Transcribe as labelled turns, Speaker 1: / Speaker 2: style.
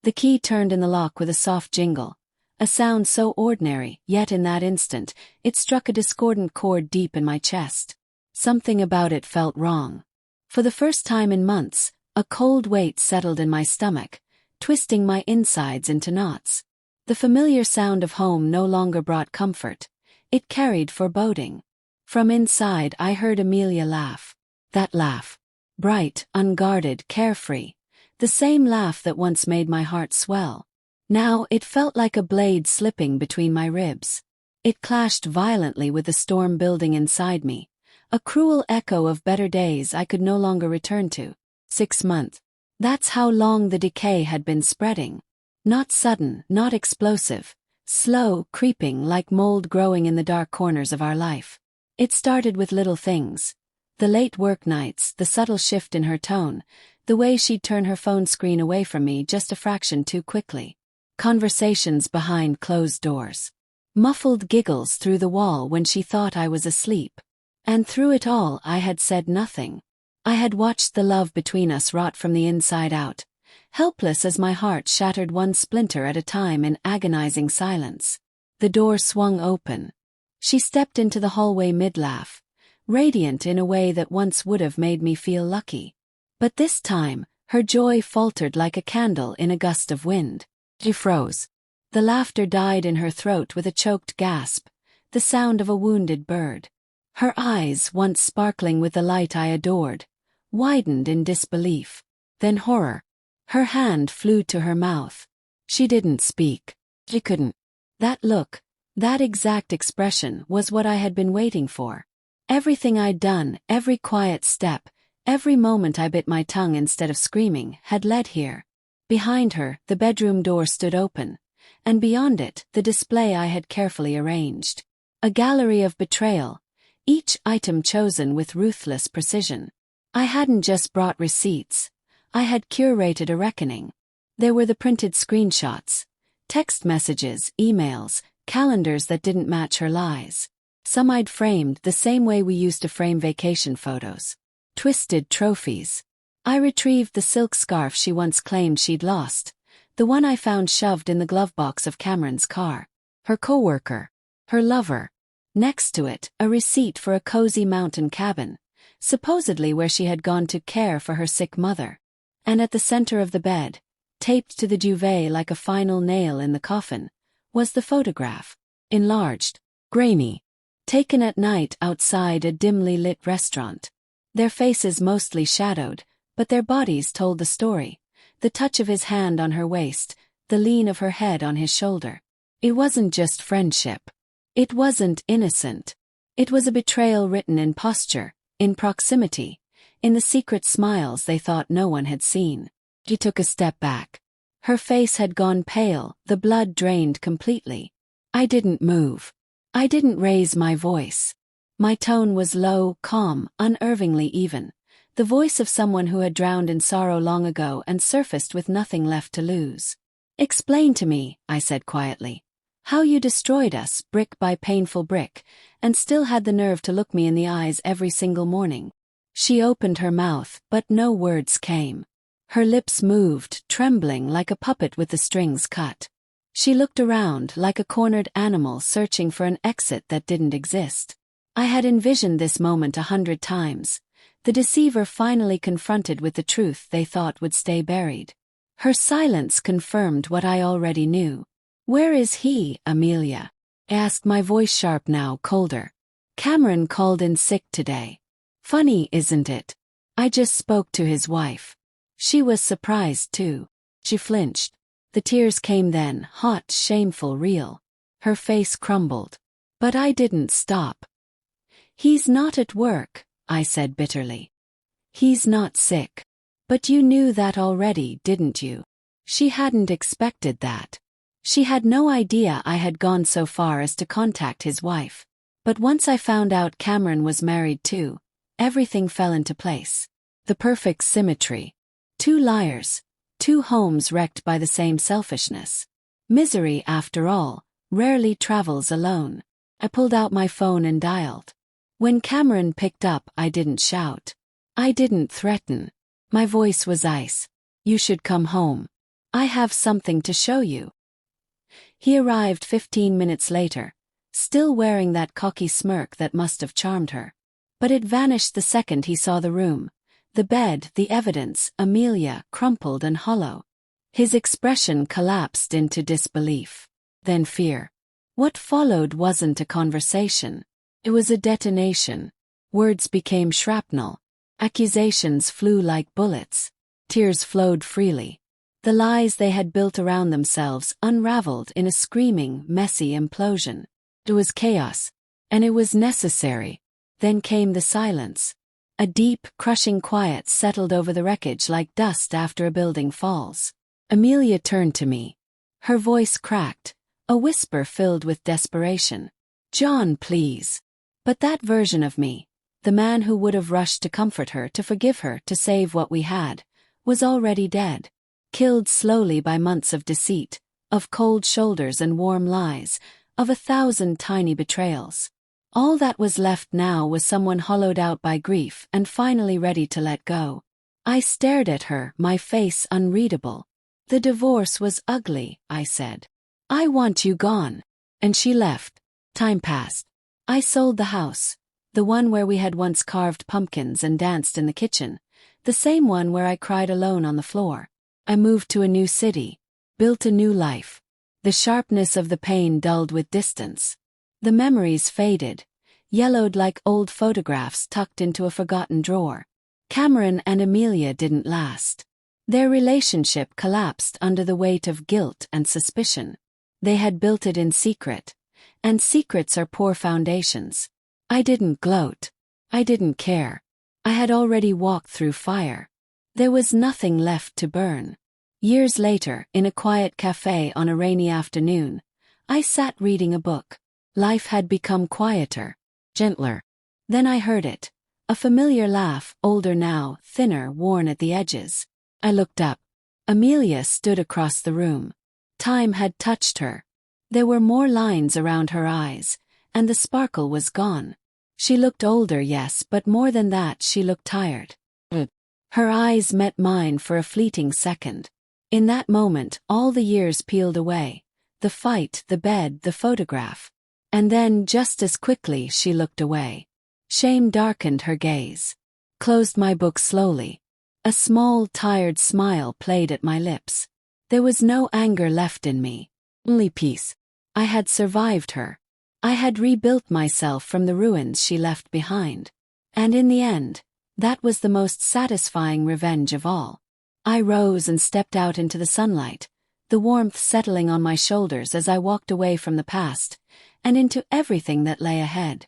Speaker 1: The key turned in the lock with a soft jingle, a sound so ordinary, yet in that instant, it struck a discordant chord deep in my chest. Something about it felt wrong. For the first time in months, a cold weight settled in my stomach, twisting my insides into knots. The familiar sound of home no longer brought comfort. It carried foreboding. From inside I heard Amelia laugh. That laugh. Bright, unguarded, carefree. The same laugh that once made my heart swell. Now it felt like a blade slipping between my ribs. It clashed violently with the storm building inside me, a cruel echo of better days I could no longer return to. 6 months. That's how long the decay had been spreading. Not sudden, not explosive. Slow, creeping like mold growing in the dark corners of our life. It started with little things. The late work nights, the subtle shift in her tone, the way she'd turn her phone screen away from me just a fraction too quickly. Conversations behind closed doors. Muffled giggles through the wall when she thought I was asleep. And through it all I had said nothing. I had watched the love between us rot from the inside out, helpless as my heart shattered one splinter at a time in agonizing silence. The door swung open. She stepped into the hallway mid-laugh, radiant in a way that once would have made me feel lucky. But this time, her joy faltered like a candle in a gust of wind. She froze. The laughter died in her throat with a choked gasp, the sound of a wounded bird. Her eyes, once sparkling with the light I adored, widened in disbelief. Then horror. Her hand flew to her mouth. She didn't speak. She couldn't. That look, that exact expression was what I had been waiting for. Everything I'd done, every quiet step, every moment I bit my tongue instead of screaming, had led here. Behind her, the bedroom door stood open, and beyond it, the display I had carefully arranged. A gallery of betrayal, each item chosen with ruthless precision. I hadn't just brought receipts. I had curated a reckoning. There were the printed screenshots, text messages, emails, calendars that didn't match her lies. Some I'd framed the same way we used to frame vacation photos. Twisted trophies. I retrieved the silk scarf she once claimed she'd lost, the one I found shoved in the glove box of Cameron's car. Her coworker. Her lover. Next to it, a receipt for a cozy mountain cabin, supposedly where she had gone to care for her sick mother. And at the center of the bed, taped to the duvet like a final nail in the coffin, was the photograph. Enlarged. Grainy. Taken at night outside a dimly lit restaurant. Their faces mostly shadowed, but their bodies told the story. The touch of his hand on her waist, the lean of her head on his shoulder. It wasn't just friendship. It wasn't innocent. It was a betrayal written in posture, in proximity, in the secret smiles they thought no one had seen. She took a step back. Her face had gone pale, the blood drained completely. I didn't move. I didn't raise my voice. My tone was low, calm, unervingly even. The voice of someone who had drowned in sorrow long ago and surfaced with nothing left to lose. "Explain to me," I said quietly, "how you destroyed us, brick by painful brick, and still had the nerve to look me in the eyes every single morning." She opened her mouth, but no words came. Her lips moved, trembling like a puppet with the strings cut. She looked around like a cornered animal searching for an exit that didn't exist. I had envisioned this moment 100 times. The deceiver finally confronted with the truth they thought would stay buried. Her silence confirmed what I already knew. "Where is he, Amelia?" I asked, my voice sharp now, colder. "Cameron called in sick today. Funny, isn't it? I just spoke to his wife." She was surprised too. She flinched. The tears came then, hot, shameful, real. Her face crumbled. But I didn't stop. "He's not at work," I said bitterly. "He's not sick. But you knew that already, didn't you?" She hadn't expected that. She had no idea I had gone so far as to contact his wife. But once I found out Cameron was married too, everything fell into place. The perfect symmetry. 2 liars. 2 homes wrecked by the same selfishness. Misery, after all, rarely travels alone. I pulled out my phone and dialed. When Cameron picked up, I didn't shout. I didn't threaten. My voice was ice. "You should come home." I have something to show you. He arrived 15 minutes later, still wearing that cocky smirk that must have charmed her. But it vanished the second he saw the room. The bed, the evidence, Amelia, crumpled and hollow. His expression collapsed into disbelief. Then fear. What followed wasn't a conversation. It was a detonation. Words became shrapnel. Accusations flew like bullets. Tears flowed freely. The lies they had built around themselves unraveled in a screaming, messy implosion. It was chaos. And it was necessary. Then came the silence. A deep, crushing quiet settled over the wreckage like dust after a building falls. Amelia turned to me. Her voice cracked, a whisper filled with desperation. "John, please." But that version of me, the man who would have rushed to comfort her, to forgive her, to save what we had, was already dead. Killed slowly by months of deceit, of cold shoulders and warm lies, of 1,000 tiny betrayals. All that was left now was someone hollowed out by grief and finally ready to let go. I stared at her, my face unreadable. "The divorce was ugly," I said. "I want you gone." And she left. Time passed. I sold the house. The one where we had once carved pumpkins and danced in the kitchen. The same one where I cried alone on the floor. I moved to a new city. Built a new life. The sharpness of the pain dulled with distance. The memories faded, yellowed like old photographs tucked into a forgotten drawer. Cameron and Amelia didn't last. Their relationship collapsed under the weight of guilt and suspicion. They had built it in secret, and secrets are poor foundations. I didn't gloat. I didn't care. I had already walked through fire. There was nothing left to burn. Years later, in a quiet cafe on a rainy afternoon, I sat reading a book. Life had become quieter, gentler. Then I heard it. A familiar laugh, older now, thinner, worn at the edges. I looked up. Amelia stood across the room. Time had touched her. There were more lines around her eyes, and the sparkle was gone. She looked older, yes, but more than that, she looked tired. Her eyes met mine for a fleeting second. In that moment, all the years peeled away. The fight, the bed, the photograph. And then, just as quickly, she looked away. Shame darkened her gaze. Closed my book slowly. A small, tired smile played at my lips. There was no anger left in me. Only peace. I had survived her. I had rebuilt myself from the ruins she left behind. And in the end, that was the most satisfying revenge of all. I rose and stepped out into the sunlight, the warmth settling on my shoulders as I walked away from the past, and into everything that lay ahead.